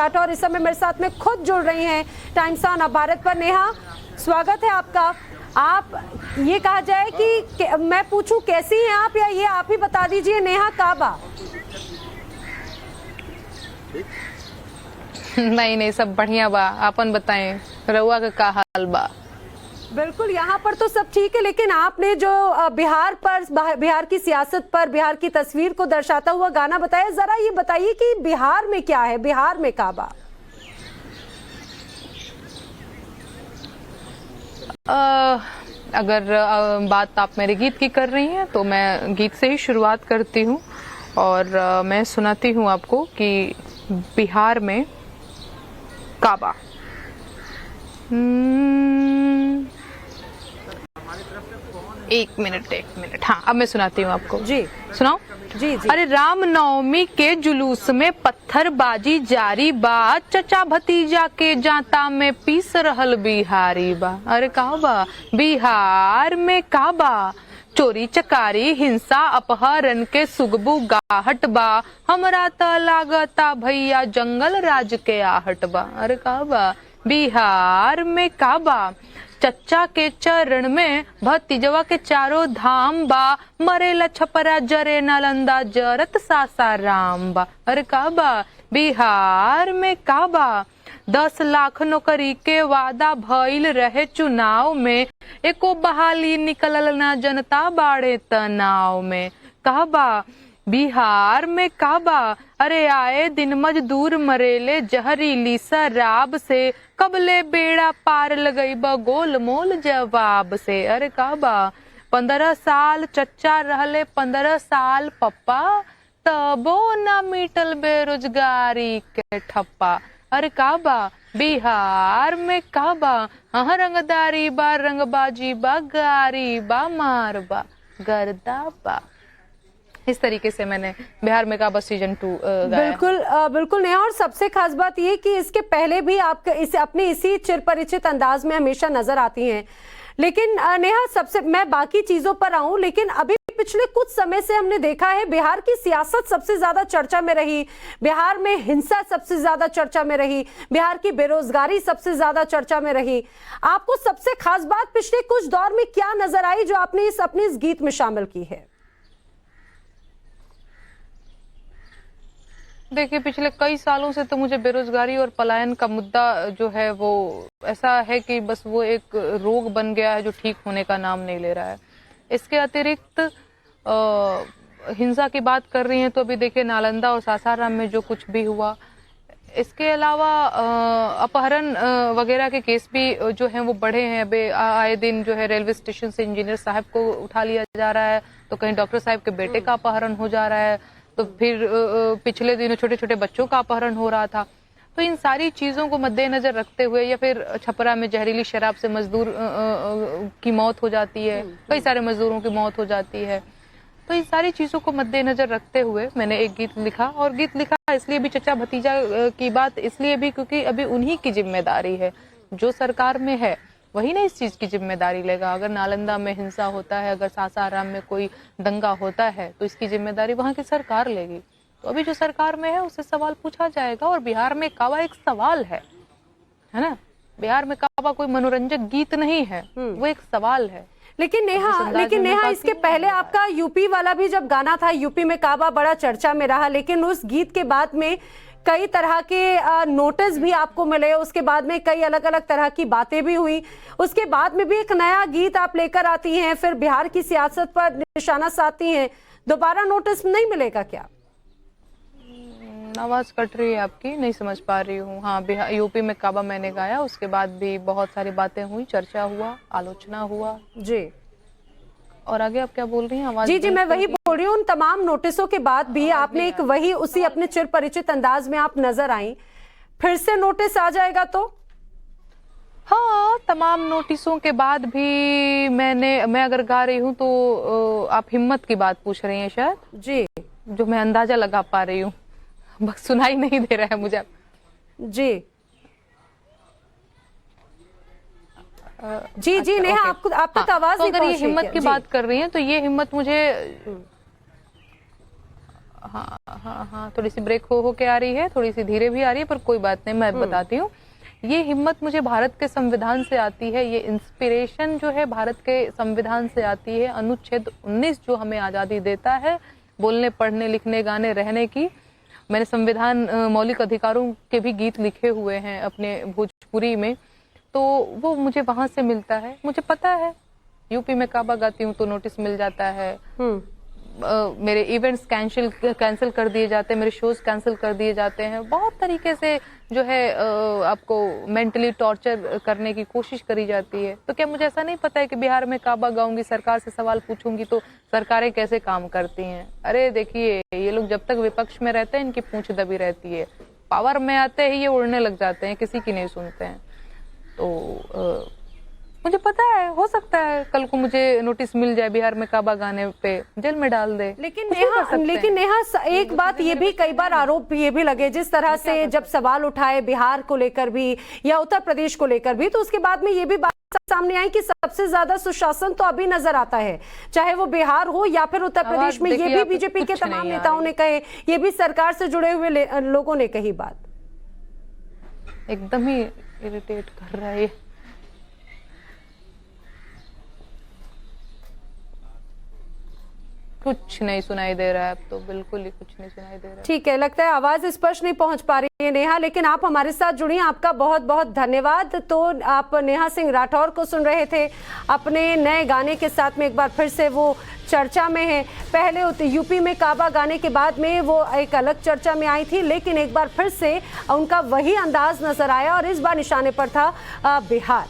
राठौर इस समय मेरे साथ में खुद जुड़ रही हैं टाइम्स ऑन अब भारत पर। नेहा, स्वागत है आपका। आप ये कहा जाए कि मैं पूछूं कैसी हैं आप, या ये आप ही बता दीजिए। नेहा काबा। नहीं, सब बढ़िया बा, आपन बताएं रउआ का हाल बा? बिल्कुल, यहाँ पर तो सब ठीक है, लेकिन आपने जो बिहार पर, बिहार की सियासत पर, बिहार की तस्वीर को दर्शाता हुआ गाना बताया, जरा ये बताइए कि बिहार में क्या है, बिहार में काबा? अगर बात आप मेरे गीत की कर रही हैं तो मैं गीत से ही शुरुआत करती हूँ और मैं सुनाती हूँ आपको कि बिहार में काबा। एक मिनट, हाँ अब मैं सुनाती हूँ आपको। जी सुनाओ। जी जी। अरे राम नवमी के जुलूस में पत्थरबाजी जारी बा, चचा भतीजा के जाता में पीस रहल बिहारी बा। अरे कहा बा बिहार में काबा, चोरी चकारी हिंसा अपहरण के सुगबू गाहट बा, हमरा त लागता भैया जंगल राज के आहट बा। अरे कहा बा बिहार में काबा, चच्चा के चरण में भतीजवा के चारों धाम बा, मरेला छपरा जरे नालंदा जरत सासाराम बा। अरे काबा बिहार में काबा, 10 लाख नौकरी के वादा भइल रहे चुनाव में, एको बहाली निकलल ना जनता बाड़े तनाव में। काबा बिहार में काबा, अरे आए दिन मजदूर मरेले जहरीली शराब से, कबले बेड़ा पार लगई बा गोल मोल जवाब से। अरे काबा 15 साल चच्चा रहले 15 साल पप्पा, तबो ना मिटल बेरोजगारी के ठप्पा। अरे काबा बिहार में काबा, रंगदारी बा रंगबाजी बा गारी बा मार बा गर्दा बा। इस तरीके से मैंने बिहार में काबा सीजन 2 गाया। बिल्कुल नेहा, और सबसे खास बात ये कि इसके पहले भी आप अपने इसी चिरपरिचित अंदाज में हमेशा नजर आती हैं। लेकिन नेहा, सबसे मैं बाकी चीजों पर आऊं, लेकिन अभी पिछले कुछ समय से हमने देखा है बिहार की सियासत सबसे ज्यादा चर्चा में रही, बिहार में हिंसा सबसे ज्यादा चर्चा में रही, बिहार की बेरोजगारी सबसे ज्यादा चर्चा में रही। आपको सबसे खास बात पिछले कुछ दौर में क्या नजर आई जो आपने अपने इस गीत में शामिल की है? देखिए पिछले कई सालों से तो मुझे बेरोजगारी और पलायन का मुद्दा जो है वो ऐसा है कि बस वो एक रोग बन गया है जो ठीक होने का नाम नहीं ले रहा है। इसके अतिरिक्त हिंसा की बात कर रही हैं तो अभी देखिए नालंदा और सासाराम में जो कुछ भी हुआ, इसके अलावा अपहरण वगैरह के केस भी जो हैं वो बढ़े हैं। अभी आए दिन जो है रेलवे स्टेशन से इंजीनियर साहब को उठा लिया जा रहा है, तो कहीं डॉक्टर साहब के बेटे का अपहरण हो जा रहा है, तो फिर पिछले दिनों छोटे छोटे बच्चों का अपहरण हो रहा था। तो इन सारी चीजों को मद्देनजर रखते हुए, या फिर छपरा में जहरीली शराब से मजदूर की मौत हो जाती है, कई सारे मजदूरों की मौत हो जाती है, तो इन सारी चीजों को मद्देनजर रखते हुए मैंने एक गीत लिखा। और गीत लिखा इसलिए भी चचा भतीजा की बात इसलिए भी क्योंकि अभी उन्हीं की जिम्मेदारी है, जो सरकार में है वही ना इस चीज की जिम्मेदारी लेगा। अगर नालंदा में हिंसा होता है, अगर सासाराम में कोई दंगा होता है, तो इसकी जिम्मेदारी वहां की सरकार लेगी। तो अभी जो सरकार में है उससे सवाल पूछा जाएगा। और बिहार में काबा एक सवाल है ना, बिहार में काबा कोई मनोरंजक गीत नहीं है, वो एक सवाल है। लेकिन नेहा इसके पहले आपका यूपी वाला भी जब गाना था, यूपी में काबा बड़ा चर्चा में रहा, लेकिन उस गीत के बाद में कई तरह के नोटिस भी आपको मिले, उसके बाद में कई अलग अलग तरह की बातें भी हुई, उसके बाद में भी एक नया गीत आप लेकर आती हैं, फिर बिहार की सियासत पर निशाना साधती हैं, दोबारा नोटिस नहीं मिलेगा क्या? आवाज कट रही है आपकी, नहीं समझ पा रही हूँ। हाँ, बिहार यूपी में काबा मैंने गाया, उसके बाद भी बहुत सारी बातें हुई, चर्चा हुआ, आलोचना हुआ जी। और आगे आप क्या बोल रही हैं? आवाज जी मैं वही बोल रही हूँ, उन तमाम नोटिसों के बाद भी आपने एक वही उसी अपने चिरपरिचित अंदाज में आप नजर आई, फिर से नोटिस आ जाएगा तो? हाँ, तमाम नोटिसों के बाद भी मैं अगर गा रही हूँ तो आप हिम्मत की बात पूछ रही हैं शायद जी, जो मैं अंदाजा लगा पा रही हूँ, बस सुनाई नहीं दे रहा है मुझे जी। जी नेहा, आप तक आवाज नहीं पहुंच रही है। अगर ये हिम्मत की बात कर रही हैं तो ये हिम्मत मुझे हाँ हाँ हाँ, थोड़ी सी ब्रेक हो के आ रही है, थोड़ी सी धीरे भी आ रही है, पर कोई बात नहीं, मैं बताती हूँ। ये हिम्मत मुझे भारत के संविधान से आती है, ये इंस्पिरेशन जो है भारत के संविधान से आती है। अनुच्छेद 19 जो हमें आज़ादी देता है बोलने, पढ़ने, लिखने, गाने, रहने की। मैंने संविधान मौलिक अधिकारों के भी गीत लिखे हुए हैं अपने भोजपुरी में, तो वो मुझे वहां से मिलता है। मुझे पता है यूपी में काबा गाती हूँ तो नोटिस मिल जाता है, मेरे इवेंट्स कैंसिल कर दिए जाते हैं, मेरे शोज कैंसिल कर दिए जाते हैं, बहुत तरीके से जो है आपको मेंटली टॉर्चर करने की कोशिश करी जाती है। तो क्या मुझे ऐसा नहीं पता है कि बिहार में काबा गाऊंगी, सरकार से सवाल पूछूंगी तो सरकारें कैसे काम करती हैं? अरे देखिए, ये लोग जब तक विपक्ष में रहते हैं इनकी पूंछ दबी रहती है, पावर में आते ही ये उड़ने लग जाते हैं, किसी की नहीं सुनते हैं। तो मुझे पता है, हो सकता है कल को मुझे नोटिस मिल जाए बिहार में काबा गाने पे, जेल में डाल दे। लेकिन नेहा एक बात ये भी कई बार आरोप ये भी लगे, जिस तरह से जब सवाल उठाए बिहार को लेकर भी या उत्तर प्रदेश को लेकर भी, तो उसके बाद में ये भी बात सामने आई कि सबसे ज्यादा सुशासन तो अभी नजर आता है, चाहे वो बिहार हो या फिर उत्तर प्रदेश में। ये भी बीजेपी के तमाम नेताओं ने कहे, ये भी सरकार से जुड़े हुए लोगों ने कही बात। एकदम ही इरिटेट कर रहा है। कुछ नहीं सुनाई दे रहा है अब तो, बिल्कुल ही कुछ नहीं सुनाई दे रहा है। ठीक है, लगता है आवाज स्पष्ट नहीं पहुंच पा रही है नेहा, लेकिन आप हमारे साथ जुड़ी, आपका बहुत बहुत धन्यवाद। तो आप नेहा सिंह राठौर को सुन रहे थे अपने नए गाने के साथ में, एक बार फिर से वो चर्चा में है। पहले यूपी में काबा गाने के बाद में वो एक अलग चर्चा में आई थी, लेकिन एक बार फिर से उनका वही अंदाज नजर आया और इस बार निशाने पर था बिहार।